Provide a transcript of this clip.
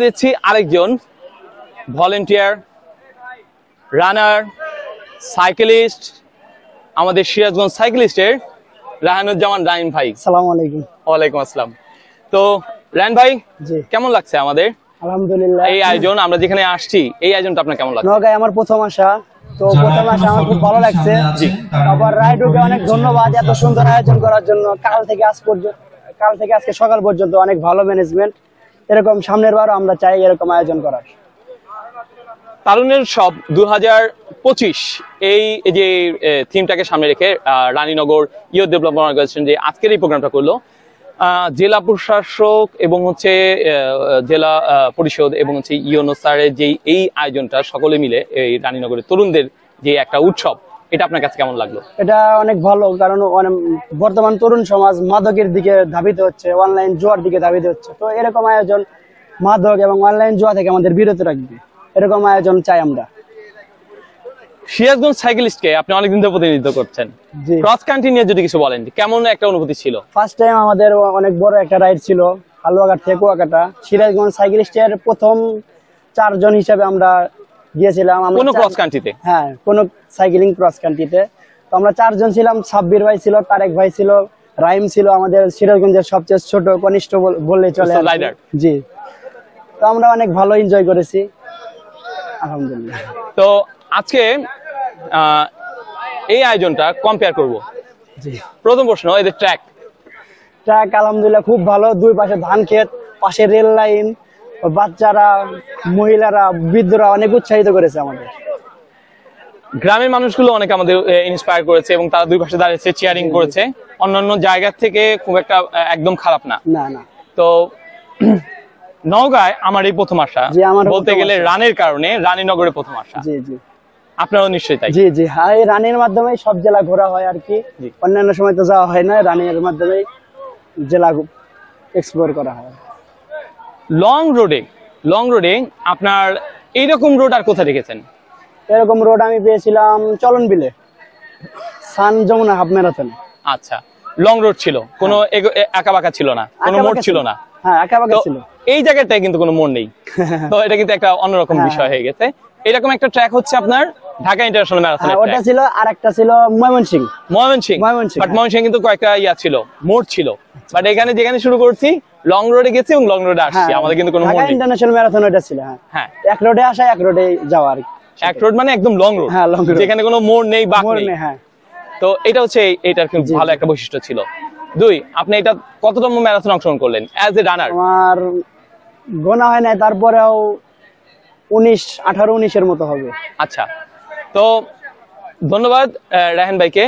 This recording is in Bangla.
দিচ্ছি আরেকজন ভলেন্টিয়ার, রানার, সাইকেলিস্ট, আমাদের সিরাজগঞ্জ সাইকেলিস্টের রাহানুজ্জামান রাহিম ভাই। আসসালামু আলাইকুম। ওয়ালাইকুম আসসালাম। তো রাহিম ভাই, জি কেমন লাগছে আমাদের আলহামদুলিল্লাহ এই আয়োজন? আমরা যেখানে আসছি এই আয়োজনটা আপনার কেমন লাগছে? নওগাঁয় আমার প্রথম আসা, তো প্রথম আসা আমার খুব ভালো লাগছে। আবার রাইডুকে অনেক ধন্যবাদ এত সুন্দর আয়োজন করার জন্য। কাল থেকে আজকে সকাল পর্যন্ত অনেক ভালো ম্যানেজমেন্ট। এরকম সামনের বারও আমরা চাই এরকম আয়োজন করার। তারুণ্যের সব 2025 এই যে থিমটাকে সামনে রেখে রানীনগর ইয়ুথ ডেভেলপমেন্ট অর্গানাইজেশন যে আজকের এই প্রোগ্রামটা করলো, জেলা প্রশাসক এবং জেলা পরিষদ এবং ইউনো স্যারের যে এই আয়োজনটা সকলে মিলে এই রানীনগরের তরুণদের যে একটা উৎসব, এটা আপনার কাছে কেমন লাগলো? এটা অনেক ভালো, কারণ বর্তমান তরুণ সমাজ মাদকের দিকে ধাবিত হচ্ছে, অনলাইন জুয়ার দিকে ধাবিত হচ্ছে। তো এরকম আয়োজন মাদক এবং অনলাইন জুয়া থেকে আমাদের বিরত রাখবে, এরকম আয়োজন চাই আমরা। সিরাজগঞ্জ সাইকেলিস্টকে আপনি অনেকদিন ধরে প্রতিনিধিত্ব করছেন, ক্রস কান্ট্রি নিয়ে যদি কিছু বলেন, কেমন একটা অনুভূতি ছিল? ফার্স্ট টাইম আমাদের অনেক বড় একটা রাইড ছিল, হালুয়াঘাট থেকে কুয়াকাটা। সিরাজগঞ্জ সাইকেলিস্টের প্রথম 4 জন হিসেবে আমরা গিয়েছিলাম। কোন ক্রস কান্ট্রিতে? হ্যাঁ, কোন সাইকেলিং ক্রস কান্ট্রিতে। তো আমরা 4 জন ছিলাম। সাব্বির ভাই ছিল, তারেক ভাই ছিল, রাহিম ছিল, আমাদের সিরাজগঞ্জের সবচেয়ে ছোট কনিষ্ঠ বললে চলে রাইডার। জি, তো আমরা অনেক ভালো এনজয় করেছি আলহামদুলিল্লাহ। তো আজকে এই আয়োজনটা কম্পেয়ার করব। জি, প্রথম প্রশ্ন, এদের ট্র্যাক আলহামদুলিল্লাহ খুব ভালো। দুই পাশে ধান ক্ষেত, পাশে রেল লাইন, বাচ্চারা, মহিলারা, বৃদ্ধরা অনেক উৎসাহিত করেছে আমাদের। গ্রামের মানুষগুলো অনেক আমাদের ইন্সপায়ার করেছে এবং তারা দুই পাশে দাঁড়িয়েছে, চিয়ারিং করেছে। অন্যান্য জায়গা থেকে খুব একটা একদম খারাপ না। না। তো নওগাঁয় আমার এই প্রথম আসা, বলতে গেলে রানের কারণে রানীনগরে প্রথম আসা। জি জি, আপনারও নিশ্চয়ই তাই। জি জি, হ্যাঁ, এই রানের মাধ্যমে সব জেলা ঘোরা হয় আর কি। অন্যান্য সময় তো যাওয়া হয় না, রানের মাধ্যমে জেলা এক্সপ্লোর করা হয়। লং রোডে আপনার এইরকম রোড আর কোথায় দেখেছেন? এরকম রোড আমি পেয়েছিলাম চলন বিলে, সান যমুনা হাফ ম্যারাথনে। আচ্ছা, লং রোড ছিল, কোনো একা বাঁকা ছিল না, কোনো মোড় ছিল না? হ্যাঁ, একা বাঁকা ছিল। এই জায়গাটায় কিন্তু কোনো মোড় নেই। তো এটা কিন্তু একটা অন্যরকম বিষয় হয়ে গেছে। এরকম একটা ট্র্যাক হচ্ছে আপনার ঢাকা ইন্টারন্যাশনাল ম্যারাথনের ওটা ছিল, আর একটা ছিল ময়মনসিংহ। বাট ময়মনসিংহ কিন্তু কয়েকটা ছিল, মোড় ছিল। বাট এখানে যেখানে শুরু করছি লং রোডে গেছি এবং লং রোডে আসছি, আমাদের কিন্তু কোনো মোড় নেই। ইন্টারন্যাশনাল ম্যারাথন ওটা ছিল। হ্যাঁ, এক রোডে আসা, এক রোডে যাওয়া আর কি। এক রোড মানে একদম লং রোড, যেখানে কোনো মোড় নেই, বাঁক নেই। হ্যাঁ, তো এটা হচ্ছে এটার খুব ভালো একটা বৈশিষ্ট্য ছিল। 2, আপনি এটা কততম ম্যারাথন অংশগ্রহণ করলেন অ্যাজ এ রানার? আমার গোনা হয় না, তারপরেও 18-19 এর মতো হবে। আচ্ছা, তো ধন্যবাদ রায়হান ভাইকে।